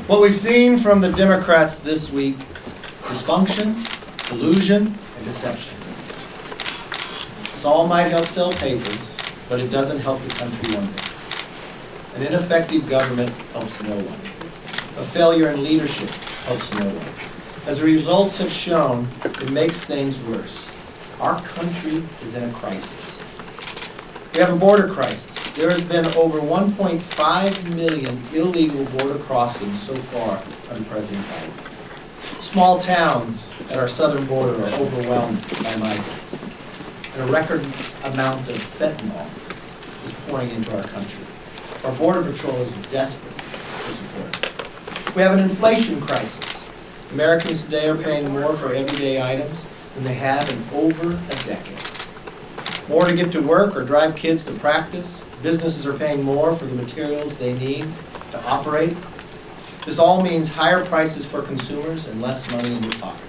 What we've seen from the Democrats this week: dysfunction, delusion, and deception. This all might help sell papers, but it doesn't help the country one bit. An ineffective government helps no one. A failure in leadership helps no one. As the results have shown, it makes things worse. Our country is in a crisis. We have a border crisis. There has been over 1.5 million illegal border crossings so far under President Biden. Small towns at our southern border are overwhelmed by migrants. And a record amount of fentanyl is pouring into our country. Our Border Patrol is desperate for support. We have an inflation crisis. Americans today are paying more for everyday items than they have in over a decade. More to get to work or drive kids to practice. Businesses are paying more for the materials they need to operate. This all means higher prices for consumers and less money in your pocket.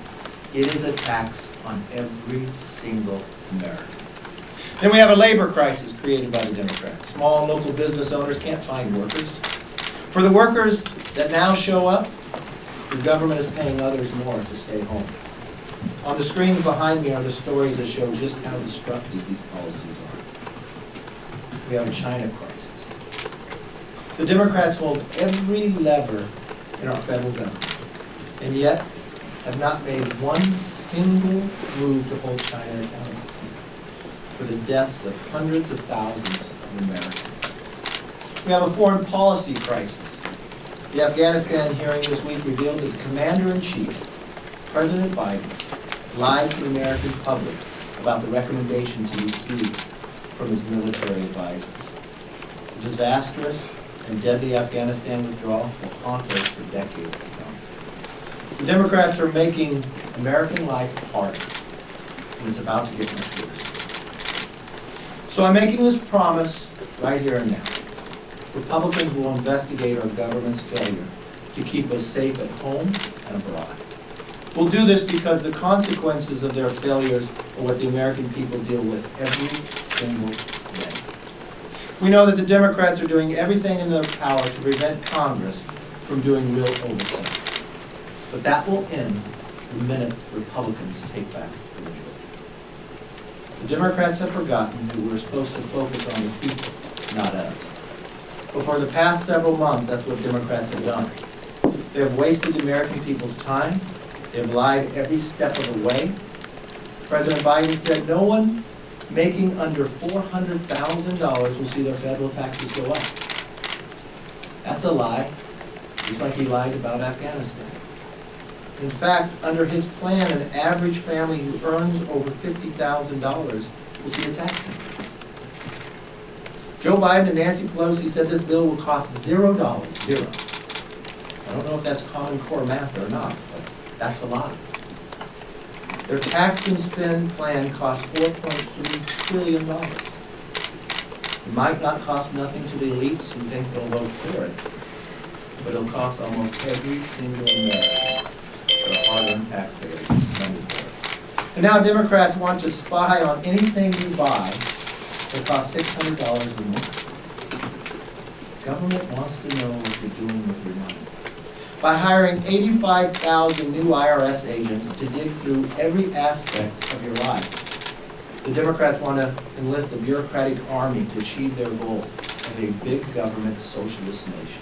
It is a tax on every single American. Then we have a labor crisis created by the Democrats. Small and local business owners can't find workers. For the workers that now show up, the government is paying others more to stay home. On the screens behind me are the stories that show just how destructive these policies are. We have a China crisis. The Democrats hold every lever in our federal government, and yet have not made one single move to hold China accountable for the deaths of hundreds of thousands of Americans. We have a foreign policy crisis. The Afghanistan hearing this week revealed that the Commander-in-Chief, President Biden, lied to the American public about the recommendations he received from his military advisors. The disastrous and deadly Afghanistan withdrawal will haunt us for decades to come. The Democrats are making American life harder, and it's about to get much worse. So I'm making this promise right here and now. Republicans will investigate our government's failure to keep us safe at home and abroad. We'll do this because the consequences of their failures are what the American people deal with every single day. We know that the Democrats are doing everything in their power to prevent Congress from doing real oversight. But that will end the minute Republicans take back the majority. The Democrats have forgotten that we're supposed to focus on the people, not us. But for the past several months, that's what Democrats have done. They have wasted the American people's time. They have lied every step of the way. President Biden said no one making under $400,000 will see their federal taxes go up. That's a lie, just like he lied about Afghanistan. In fact, under his plan, an average family who earns over $50,000 will see a tax increase. Joe Biden and Nancy Pelosi said this bill will cost $0. I don't know if that's Common Core math or not, but that's a lot. Their tax and spend plan costs $4.3 trillion. It might not cost nothing to the elites who think they'll vote for it, but it'll cost almost every single American, the hard-earned taxpayers, money for it. And now Democrats want to spy on anything you buy that costs $600 or more. Government wants to know what you're doing with your money. By hiring 85,000 new IRS agents to dig through every aspect of your life, the Democrats want to enlist a bureaucratic army to achieve their goal of a big government socialist nation.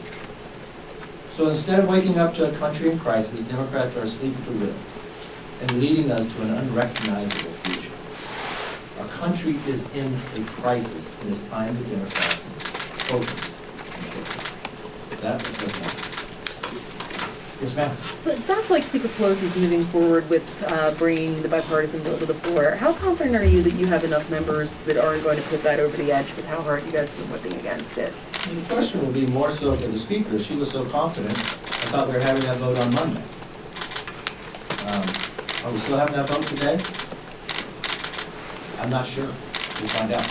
So instead of waking up to a country in crisis, Democrats are asleep at the wheel and leading us to an unrecognizable future. Our country is in a crisis, and it's time the Democrats focus and fix it. That's what's happening. Yes, ma'am. So it sounds like Speaker Pelosi is moving forward with bringing the bipartisan bill to the floor. How confident are you that you have enough members that aren't going to put that over the edge with how hard you guys have been whipping against it? The question will be more so for the Speaker. She was so confident. I thought we were having that vote on Monday. Are we still having that vote today? I'm not sure. We'll find out.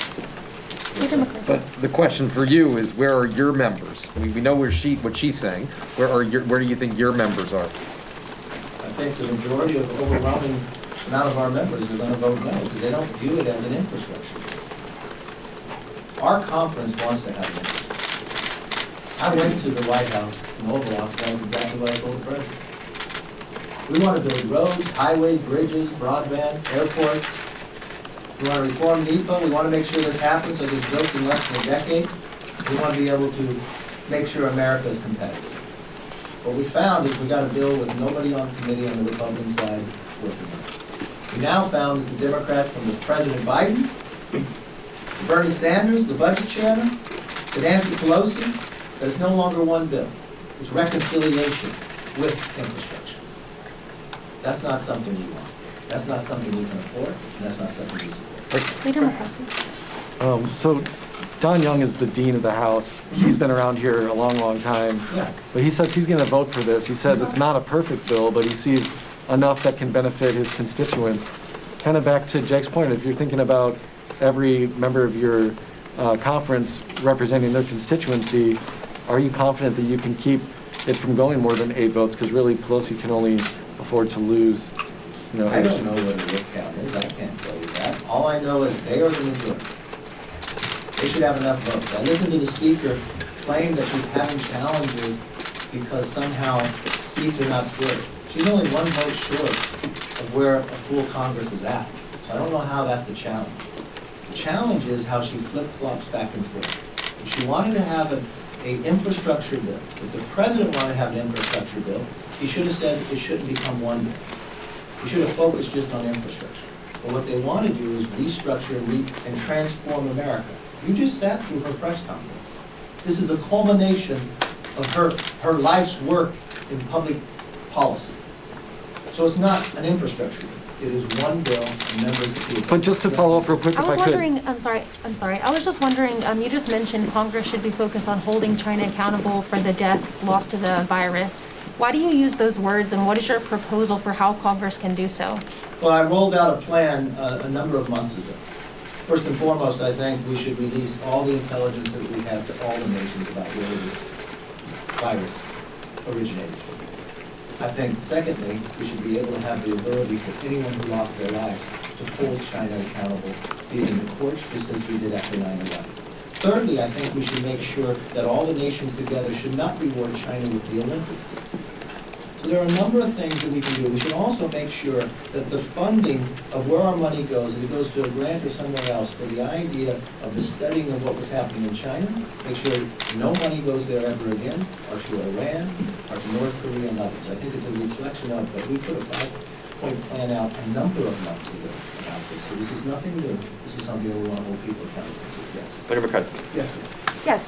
But the question for you is, where are your members? We know what she's saying. Where do you think your members are? I think the majority of overwhelming amount of our members are going to vote no, because they don't view it as an infrastructure. Our conference wants to have an infrastructure. I went to the White House in Oval Office, that was exactly what I told the president. We want to build roads, highways, bridges, broadband, airports. We want to reform NEPA, we want to make sure this happens, so it gets built in less than a decade. We want to be able to make sure America is competitive. What we found is we got a bill with nobody on committee on the Republican side working on it. We now found that the Democrats, from the President Biden, to Bernie Sanders, the budget chairman, to Nancy Pelosi, that it's no longer one bill. It's reconciliation with infrastructure. That's not something we want. That's not something we can afford, and that's not something we support. Leader McCarthy. So Don Young is the dean of the House. He's been around here a long, long time. Yeah. But he says he's going to vote for this. He says it's not a perfect bill, but he sees enough that can benefit his constituents. Kind of back to Jake's point, if you're thinking about every member of your conference representing their constituency, are you confident that you can keep it from going more than 8 votes? Because really Pelosi can only afford to lose, you know. I don't know what the vote count is, I can't tell you that. All I know is they are the majority. They should have enough votes. I listened to the speaker claim that she's having challenges because somehow seats are not split. She's only 1 vote short of where a full Congress is at. So I don't know how that's a challenge. The challenge is how she flip-flops back and forth. If she wanted to have an infrastructure bill, if the president wanted to have an infrastructure bill, he should have said it shouldn't become one bill. He should have focused just on infrastructure. But what they want to do is restructure and transform America. You just sat through her press conference. This is the culmination of her life's work in public policy. So it's not an infrastructure bill. It is one bill and members approve. But just to follow up real quick, if I I was could. wondering, I'm sorry. I was just wondering, you just mentioned Congress should be focused on holding China accountable for the deaths lost to the virus. Why do you use those words, and what is your proposal for how Congress can do so? Well, I rolled out a plan a number of months ago. First and foremost, I think we should release all the intelligence that we have to all the nations about where this virus originated from. I think, secondly, we should be able to have the ability for anyone who lost their lives to hold China accountable, be it in the courts, just as we did after 9/11. Thirdly, I think we should make sure that all the nations together should not reward China with the Olympics. So there are a number of things that we can do. We should also make sure that the funding of where our money goes, if it goes to a grant or somewhere else, for the idea of the studying of what was happening in China, make sure no money goes there ever again, or to Iran, or to North Korea and others. I think it's a reflection of, but we put a 5-point plan out a number of months ago about this. So this is nothing new. This is something that we want to hold people accountable to. Yes. Leader McCarthy. Yes, sir. Yes,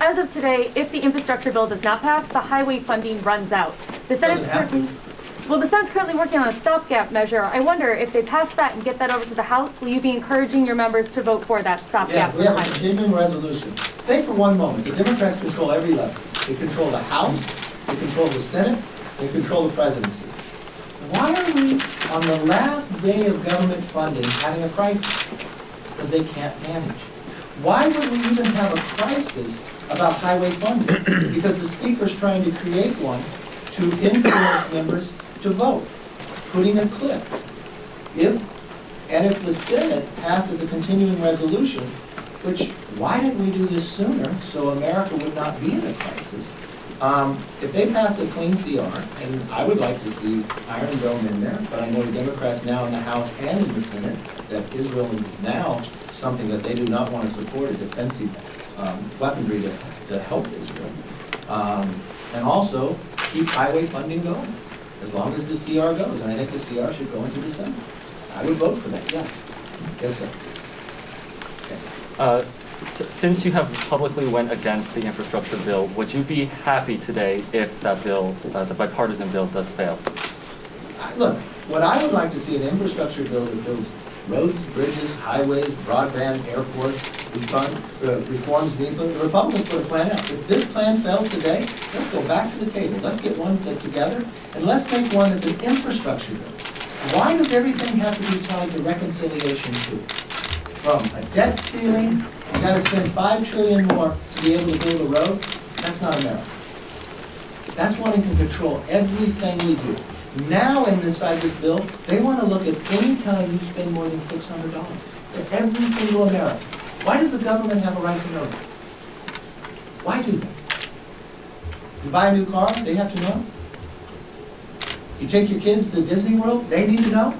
as of today, if the infrastructure bill does not pass, the highway funding runs out. The Senate's Doesn't have to. Well, the Senate's currently working on a stopgap measure. I wonder if they pass that and get that over to the House, will you be encouraging your members to vote for that Yeah, stopgap for we the have a highway? continuing resolution. Think for one moment, the Democrats control every level. They control the House, they control the Senate, they control the presidency. Why are we, on the last day of government funding, having a crisis? Because they can't manage. Why would we even have a crisis about highway funding? Because the speaker's trying to create one to influence members to vote, putting a cliff. If the Senate passes a continuing resolution, which, why didn't we do this sooner so America would not be in a crisis? If they pass a clean CR, and I would like to see Iron Dome in there, but I know Democrats now in the House and in the Senate, that Israel is now something that they do not want to support, a defensive weaponry to help Israel. And also, keep highway funding going, as long as the CR goes. And I think the CR should go into December. I would vote for that, yes. Yes, sir. Yes. Since you have publicly went against the infrastructure bill, would you be happy today if that bill, the bipartisan bill, does fail? Look, what I would like to see an infrastructure bill that builds roads, bridges, highways, broadband, airports, reforms NEPA. The Republicans put a plan out. If this plan fails today, let's go back to the table. Let's get one together, and let's make one that's an infrastructure bill. Why does everything have to be tied to reconciliation too? From a debt ceiling, you got to spend $5 trillion more to be able to build a road. That's not America. That's wanting to control everything we do. Now, inside this bill, they want to look at any time you spend more than $600 for every single American. Why does the government have a right to know that? Why do that? You buy a new car, they have to know. You take your kids to Disney World, they need to know?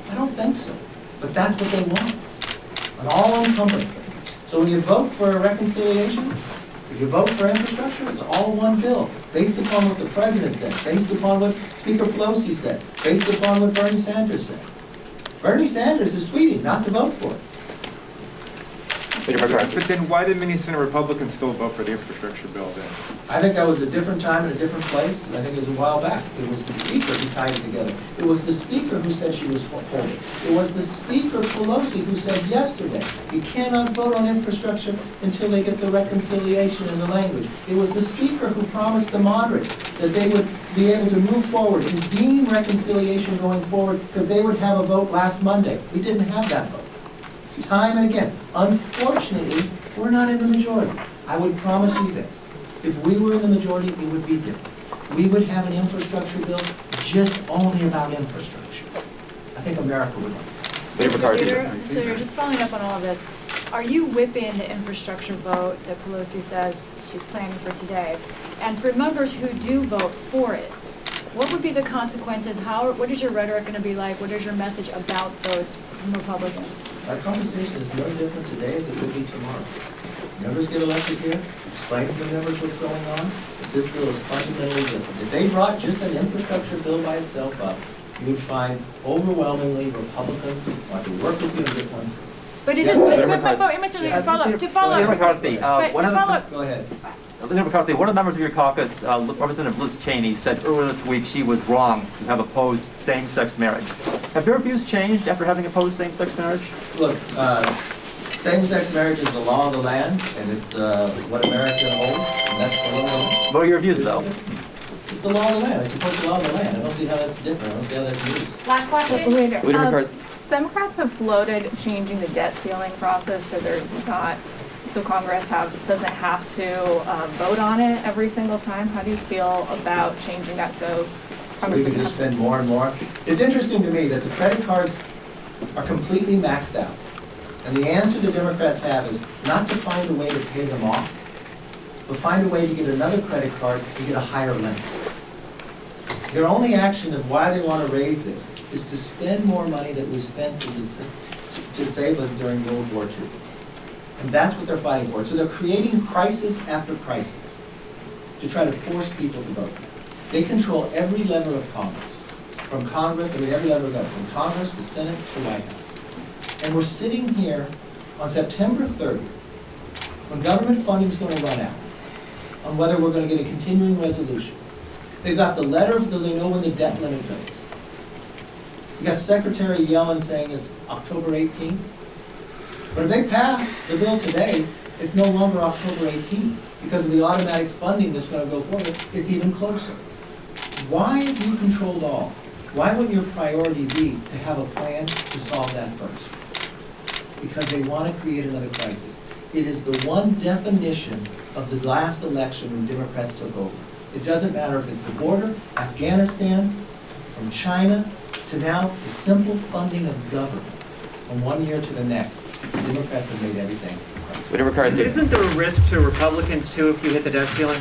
I don't think so, but that's what they want, an all-encompassing. So when you vote for a reconciliation, if you vote for infrastructure, it's all one bill, based upon what the president said, based upon what Speaker Pelosi said, based upon what Bernie Sanders said. Bernie Sanders is tweeting not to vote for it. But then why did many Senate Republicans still vote for the infrastructure bill then? I think that was a different time and a different place, and I think it was a while back. It was the Speaker who tied it together. It was the Speaker who said she was holding. It was the Speaker Pelosi who said yesterday, you cannot vote on infrastructure until they get the reconciliation in the language. It was the Speaker who promised the moderates that they would be able to move forward and deem reconciliation going forward because they would have a vote last Monday. We didn't have that vote. Time and again. Unfortunately, we're not in the majority. I would promise you this. If we were in the majority, it would be different. We would have an infrastructure bill just only about infrastructure. I think America would like that. So you're just following up on all of this. Are you whipping the infrastructure vote that Pelosi says she's planning for today? And for members who do vote for it, what would be the consequences? What is your rhetoric going to be like? What is your message about those Republicans? Our conversation is no different today as it will be tomorrow. Members get elected here, explain to the members what's going on, but this bill is fundamentally different. If they brought just an infrastructure bill by itself up, you would find overwhelmingly Republicans who want to work with you and get one. But is Yes, it, Democrat- Mr. Lee, to follow up. McCarthy, Go ahead. Leader McCarthy, one of the members of your caucus, Representative Liz Cheney, said earlier this week she was wrong to have opposed same-sex marriage. Have your views changed after having opposed same-sex marriage? Look, same-sex marriage is the law of the land, and it's what America holds, and that's the law of the land. What are your views, though? It's the law of the land. I support the law of the land. I don't see how that's different. I don't see how that's new. Last question. Leader McCarthy. Democrats have floated changing the debt ceiling process so Congress doesn't have to vote on it every single time. How do you feel about changing that so Congress We can doesn't just have to? spend more and more. It's interesting to me that the credit cards are completely maxed out. And the answer the Democrats have is not to find a way to pay them off, but find a way to get another credit card to get a higher limit. Their only action of why they want to raise this is to spend more money that we spent to save us during World War II. And that's what they're fighting for. So they're creating crisis after crisis to try to force people to vote. They control every lever of Congress. From Congress, every lever of government, from Congress to Senate to White House. And we're sitting here on September 30th, when government funding is going to run out, on whether we're going to get a continuing resolution. They've got the letter, so they know when the debt limit goes. You got Secretary Yellen saying it's October 18th. But if they pass the bill today, it's no longer October 18th. Because of the automatic funding that's going to go forward, it's even closer. Why have you controlled all? Why wouldn't your priority be to have a plan to solve that first? Because they want to create another crisis. It is the one definition of the last election when Democrats took over. It doesn't matter if it's the border, Afghanistan, from China, to now the simple funding of government from one year to the next. The Democrats have made everything a crisis. Leader McCarthy. Isn't there a risk to Republicans too if you hit the debt ceiling?